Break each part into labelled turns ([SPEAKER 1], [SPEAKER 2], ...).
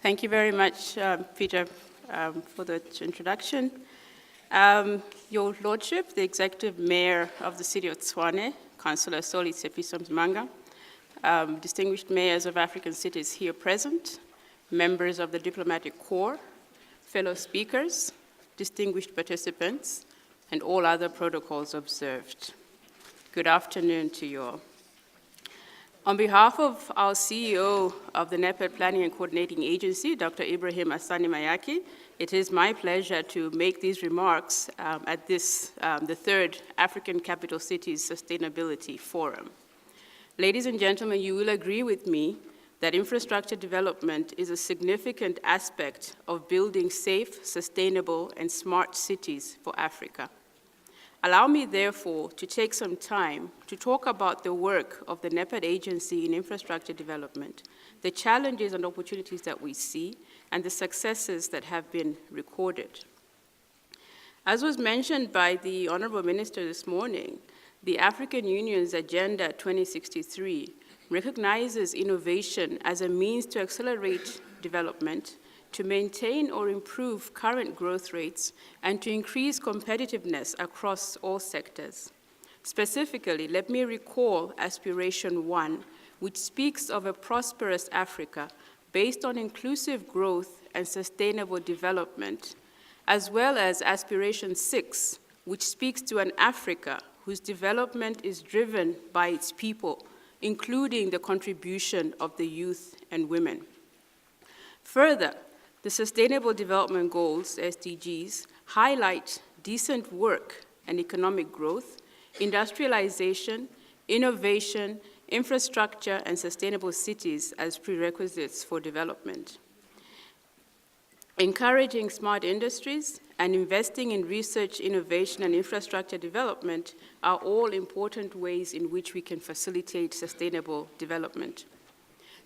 [SPEAKER 1] Thank you very much, Peter, for the introduction. Your Lordship, the Executive Mayor of the City of Tshwane, Councillor Soli Tshepiso Mzimanga, distinguished mayors of African cities here present, members of the Diplomatic Corps, fellow speakers, distinguished participants, and all other protocols observed. Good afternoon to you all. On behalf of our CEO of the NEPAD Planning and Coordinating Agency, Dr. Ibrahim Asani Mayaki, it is my pleasure to make these remarks at this, the third African Capital Cities Sustainability Forum. Ladies and gentlemen, you will agree with me that infrastructure development is a significant aspect of building safe, sustainable, and smart cities for Africa. Allow me, therefore, to take some time to talk about the work of the NEPAD agency in infrastructure development, the challenges and opportunities that we see, and the successes that have been recorded. As was mentioned by the Honorable Minister this morning, the African Union's Agenda 2063 recognizes innovation as a means to accelerate development, to maintain or improve current growth rates, and to increase competitiveness across all sectors. Specifically, let me recall Aspiration 1, which speaks of a prosperous Africa based on inclusive growth and sustainable development, as well as Aspiration 6, which speaks to an Africa whose development is driven by its people, including the contribution of the youth and women. Further, the Sustainable Development Goals, SDGs, highlight decent work and economic growth, industrialization, innovation, infrastructure, and sustainable cities as prerequisites for development. Encouraging smart industries and investing in research, innovation, and infrastructure development are all important ways in which we can facilitate sustainable development.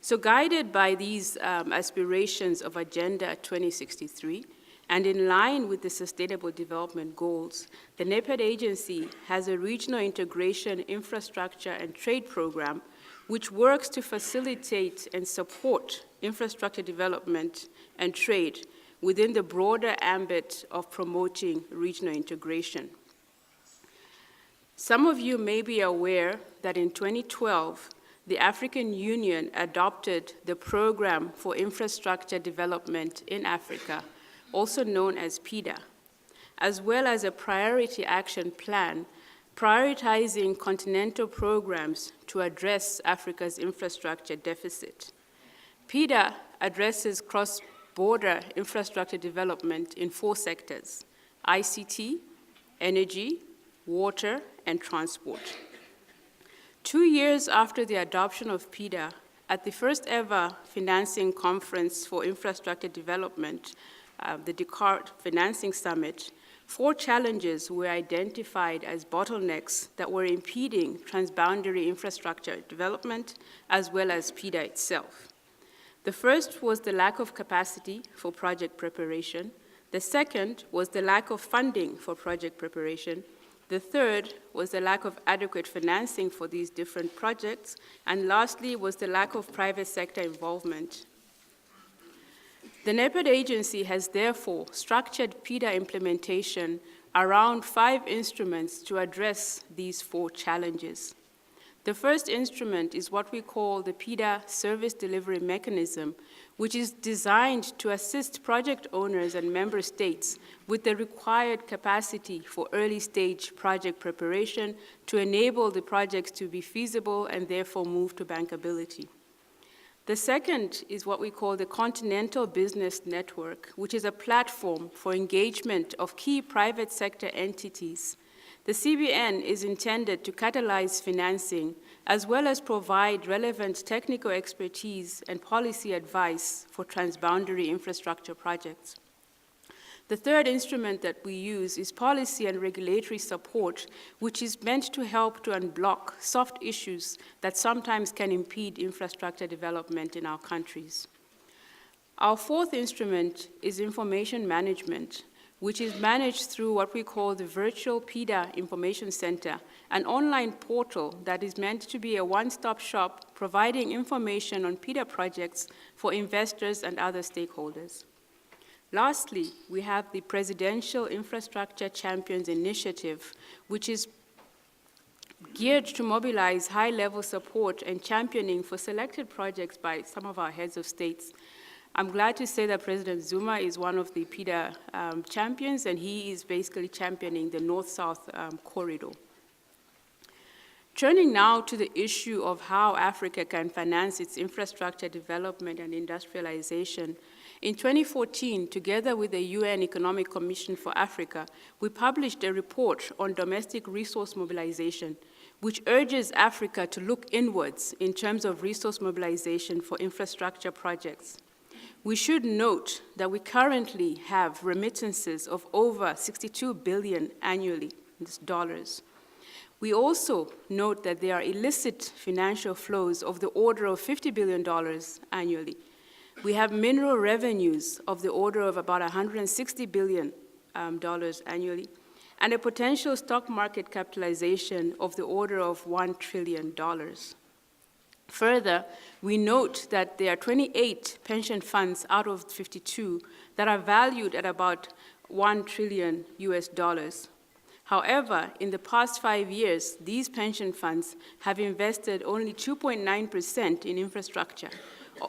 [SPEAKER 1] So guided by these aspirations of Agenda 2063, and in line with the Sustainable Development Goals, the NEPAD agency has a regional integration infrastructure and trade program which works to facilitate and support infrastructure development and trade within the broader ambit of promoting regional integration. Some of you may be aware that in 2012, the African Union adopted the Program for Infrastructure Development in Africa, also known as PIDA, as well as a Priority Action Plan prioritizing continental programs to address Africa's infrastructure deficit. PIDA addresses cross-border infrastructure development in 4 sectors: ICT, energy, water, and transport. 2 years after the adoption of PIDA, at the first ever financing conference for infrastructure development, the Dakar Financing Summit, 4 challenges were identified as bottlenecks that were impeding transboundary infrastructure development as well as PIDA itself. The first was the lack of capacity for project preparation. The second was the lack of funding for project preparation. The third was the lack of adequate financing for these different projects, and lastly was the lack of private sector involvement. The NEPAD agency has therefore structured PIDA implementation around 5 instruments to address these 4 challenges. The first instrument is what we call the PIDA Service Delivery Mechanism, which is designed to assist project owners and member states with the required capacity for early-stage project preparation to enable the projects to be feasible and therefore move to bankability. The second is what we call the Continental Business Network, which is a platform for engagement of key private sector entities. The CBN is intended to catalyze financing as well as provide relevant technical expertise and policy advice for transboundary infrastructure projects. The third instrument that we use is policy and regulatory support, which is meant to help to unblock soft issues that sometimes can impede infrastructure development in our countries. Our fourth instrument is information management, which is managed through what we call the Virtual PIDA Information Center, an online portal that is meant to be a one-stop shop providing information on PIDA projects for investors and other stakeholders. Lastly, we have the Presidential Infrastructure Champions Initiative, which is geared to mobilize high-level support and championing for selected projects by some of our heads of states. I'm glad to say that President Zuma is one of the PIDA champions, and he is basically championing the North-South corridor. Turning now to the issue of how Africa can finance its infrastructure development and industrialization, in 2014, together with the UN Economic Commission for Africa, we published a report on domestic resource mobilization, which urges Africa to look inwards in terms of resource mobilization for infrastructure projects. We should note that we currently have remittances of over 62 billion annually, this dollars. We also note that there are illicit financial flows of the order of $50 billion annually. We have mineral revenues of the order of about $160 billion annually, and a potential stock market capitalization of the order of $1 trillion. Further, we note that there are 28 pension funds out of 52 that are valued at about $1 trillion US. However, in the past 5 years, these pension funds have invested only 2.9% in infrastructure,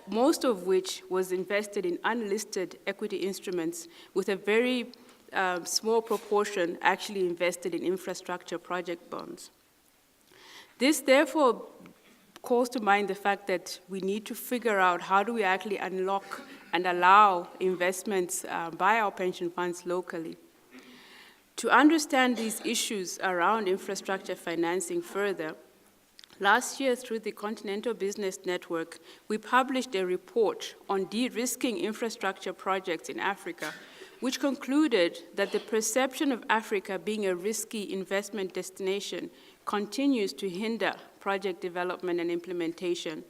[SPEAKER 1] most of which was invested in unlisted equity instruments, with a very small proportion actually invested in infrastructure project bonds. This therefore calls to mind the fact that we need to figure out how do we actually unlock and allow investments by our pension funds locally. To understand these issues around infrastructure financing further, last year through the Continental Business Network, we published a report on de-risking infrastructure projects in Africa, which concluded that the perception of Africa being a risky investment destination continues to hinder project development and implementation.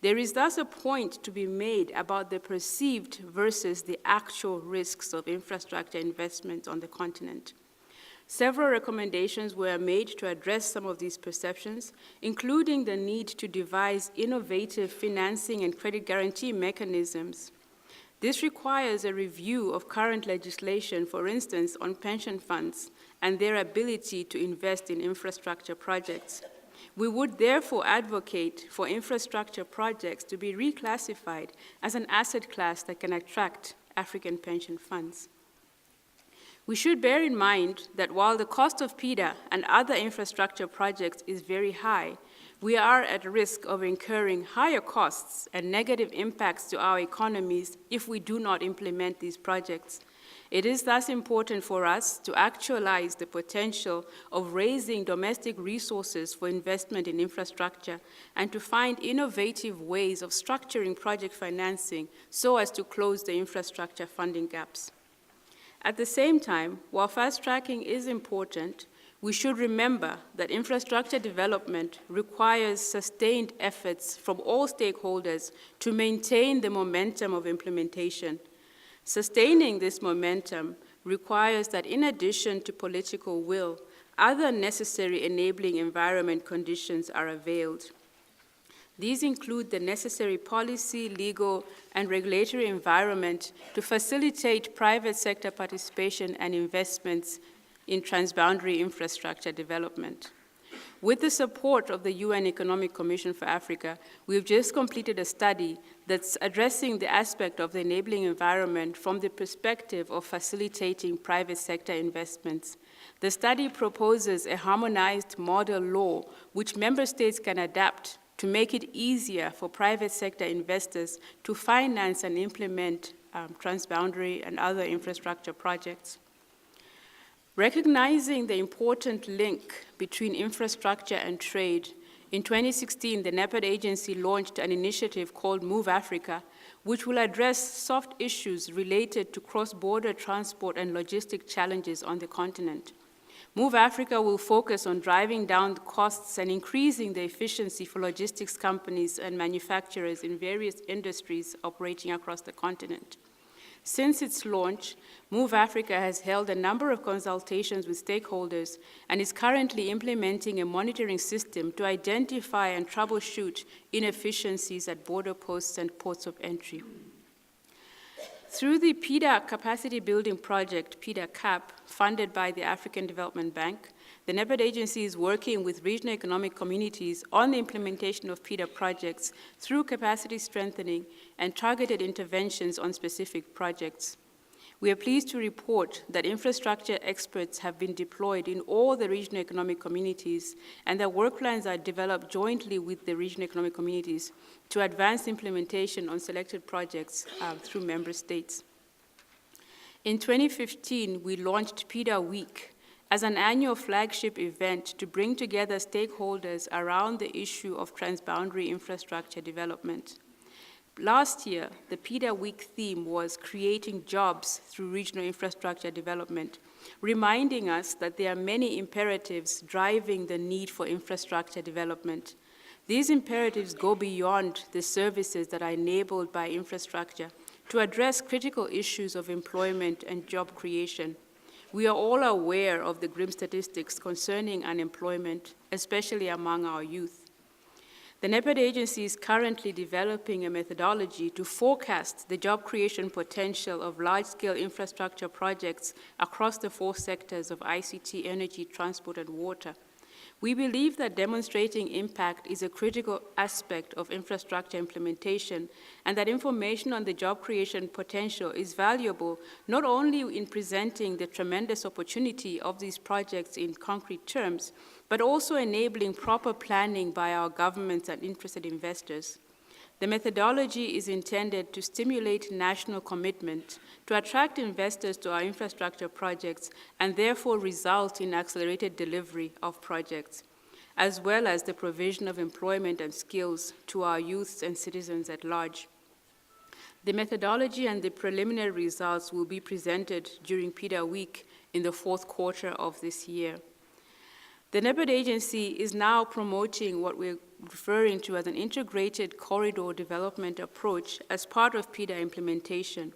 [SPEAKER 1] There is thus a point to be made about the perceived versus the actual risks of infrastructure investments on the continent. Several recommendations were made to address some of these perceptions, including the need to devise innovative financing and credit guarantee mechanisms. This requires a review of current legislation, for instance, on pension funds and their ability to invest in infrastructure projects. We would therefore advocate for infrastructure projects to be reclassified as an asset class that can attract African pension funds. We should bear in mind that while the cost of PIDA and other infrastructure projects is very high, we are at risk of incurring higher costs and negative impacts to our economies if we do not implement these projects. It is thus important for us to actualize the potential of raising domestic resources for investment in infrastructure and to find innovative ways of structuring project financing so as to close the infrastructure funding gaps. At the same time, while fast-tracking is important, we should remember that infrastructure development requires sustained efforts from all stakeholders to maintain the momentum of implementation. Sustaining this momentum requires that in addition to political will, other necessary enabling environment conditions are availed. These include the necessary policy, legal, and regulatory environment to facilitate private sector participation and investments in transboundary infrastructure development. With the support of the UN Economic Commission for Africa, we've just completed a study that's addressing the aspect of the enabling environment from the perspective of facilitating private sector investments. The study proposes a harmonized model law which member states can adapt to make it easier for private sector investors to finance and implement transboundary and other infrastructure projects. Recognizing the important link between infrastructure and trade, in 2016, the NEPAD agency launched an initiative called Move Africa, which will address soft issues related to cross-border transport and logistic challenges on the continent. Move Africa will focus on driving down the costs and increasing the efficiency for logistics companies and manufacturers in various industries operating across the continent. Since its launch, Move Africa has held a number of consultations with stakeholders and is currently implementing a monitoring system to identify and troubleshoot inefficiencies at border posts and ports of entry. Through the PIDA Capacity Building Project, PIDA CAP, funded by the African Development Bank, the NEPAD agency is working with regional economic communities on the implementation of PIDA projects through capacity strengthening and targeted interventions on specific projects. We are pleased to report that infrastructure experts have been deployed in all the regional economic communities and that work plans are developed jointly with the regional economic communities to advance implementation on selected projects through member states. In 2015, we launched PIDA Week as an annual flagship event to bring together stakeholders around the issue of transboundary infrastructure development. Last year, the PIDA Week theme was creating jobs through regional infrastructure development, reminding us that there are many imperatives driving the need for infrastructure development. These imperatives go beyond the services that are enabled by infrastructure to address critical issues of employment and job creation. We are all aware of the grim statistics concerning unemployment, especially among our youth. The NEPAD agency is currently developing a methodology to forecast the job creation potential of large-scale infrastructure projects across the 4 sectors of ICT, energy, transport, and water. We believe that demonstrating impact is a critical aspect of infrastructure implementation and that information on the job creation potential is valuable not only in presenting the tremendous opportunity of these projects in concrete terms, but also enabling proper planning by our governments and interested investors. The methodology is intended to stimulate national commitment, to attract investors to our infrastructure projects, and therefore result in accelerated delivery of projects, as well as the provision of employment and skills to our youths and citizens at large. The methodology and the preliminary results will be presented during PIDA Week in the 4th quarter of this year. The NEPAD agency is now promoting what we're referring to as an integrated corridor development approach as part of PIDA implementation.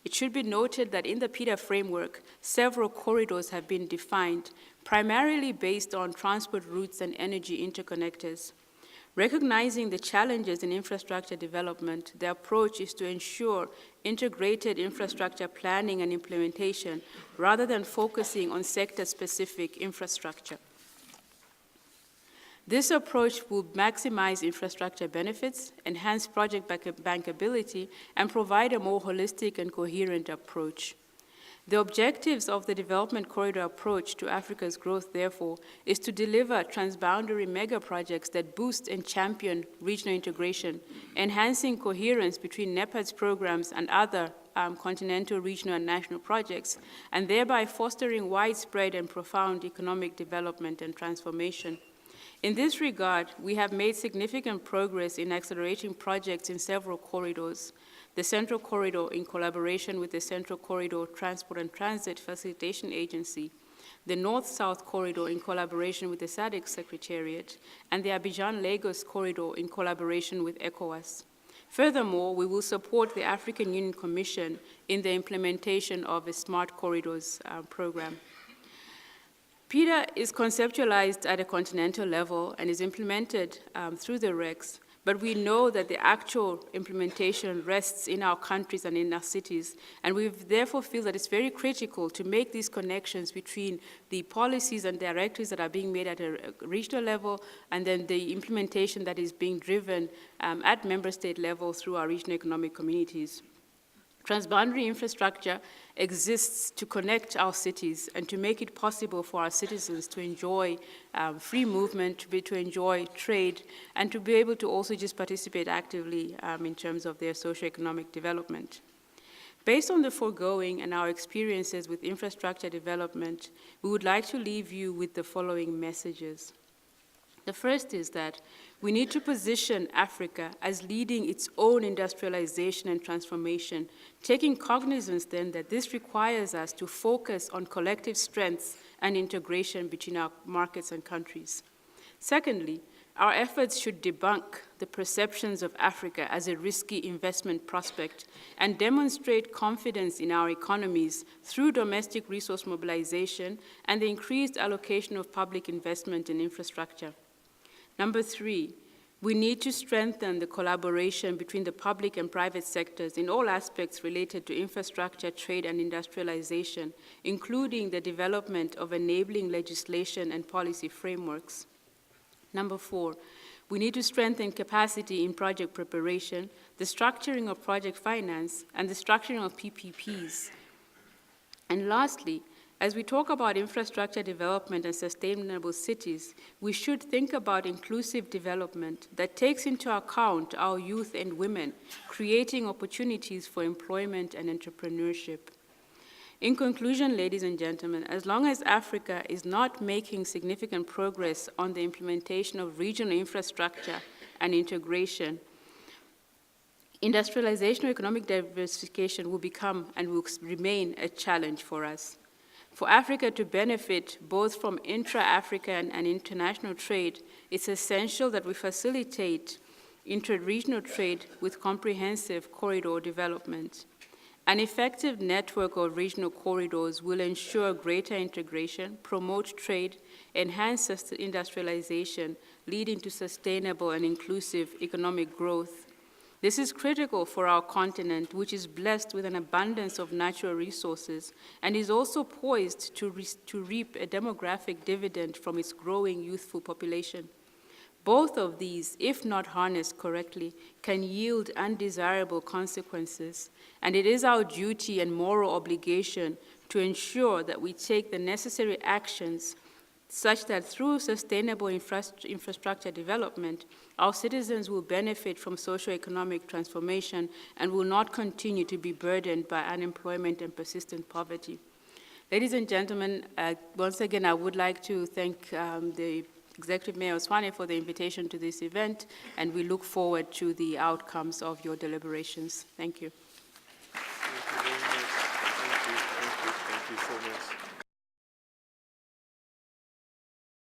[SPEAKER 1] It should be noted that in the PIDA framework, several corridors have been defined, primarily based on transport routes and energy interconnectors. Recognizing the challenges in infrastructure development, the approach is to ensure integrated infrastructure planning and implementation rather than focusing on sector-specific infrastructure. This approach will maximize infrastructure benefits, enhance project bankability, and provide a more holistic and coherent approach. The objectives of the development corridor approach to Africa's growth, therefore, is to deliver transboundary mega projects that boost and champion regional integration, enhancing coherence between NEPAD's programs and other continental, regional, and national projects, and thereby fostering widespread and profound economic development and transformation. In this regard, we have made significant progress in accelerating projects in several corridors. The Central Corridor, in collaboration with the Central Corridor Transport and Transit Facilitation Agency, the North-South Corridor in collaboration with the SADC Secretariat, and the Abidjan-Lagos Corridor in collaboration with ECOWAS. Furthermore, we will support the African Union Commission in the implementation of a Smart Corridors program. PIDA is conceptualized at a continental level and is implemented through the RECs, but we know that the actual implementation rests in our countries and in our cities, and we therefore feel that it's very critical to make these connections between the policies and directives that are being made at a regional level and then the implementation that is being driven at member state level through our regional economic communities. Transboundary infrastructure exists to connect our cities and to make it possible for our citizens to enjoy free movement, to enjoy trade, and to be able to also just participate actively in terms of their socioeconomic development. Based on the foregoing and our experiences with infrastructure development, we would like to leave you with the following messages. The first is that we need to position Africa as leading its own industrialization and transformation, taking cognizance then that this requires us to focus on collective strengths and integration between our markets and countries. Secondly, Our efforts should debunk the perceptions of Africa as a risky investment prospect and demonstrate confidence in our economies through domestic resource mobilization and the increased allocation of public investment in infrastructure. Number 3, we need to strengthen the collaboration between the public and private sectors in all aspects related to infrastructure, trade, and industrialization, including the development of enabling legislation and policy frameworks. Number 4, we need to strengthen capacity in project preparation, the structuring of project finance, and the structuring of PPPs. And lastly, as we talk about infrastructure development and sustainable cities, we should think about inclusive development that takes into account our youth and women, creating opportunities for employment and entrepreneurship. In conclusion, ladies and gentlemen, as long as Africa is not making significant progress on the implementation of regional infrastructure and integration, industrialization or economic diversification will become and will remain a challenge for us. For Africa to benefit both from intra-African and international trade, it's essential that we facilitate inter-regional trade with comprehensive corridor development. An effective network of regional corridors will ensure greater integration, promote trade, enhance industrialization, leading to sustainable and inclusive economic growth. This is critical for our continent, which is blessed with an abundance of natural resources and is also poised to reap a demographic dividend from its growing youthful population. Both of these, if not harnessed correctly, can yield undesirable consequences, and it is our duty and moral obligation to ensure that we take the necessary actions such that through sustainable infrastructure development, our citizens will benefit from socio-economic transformation and will not continue to be burdened by unemployment and persistent poverty. Ladies and gentlemen, once again, I would like to thank the Executive Mayor Swane for the invitation to this event, and we look forward to the outcomes of your deliberations. Thank you.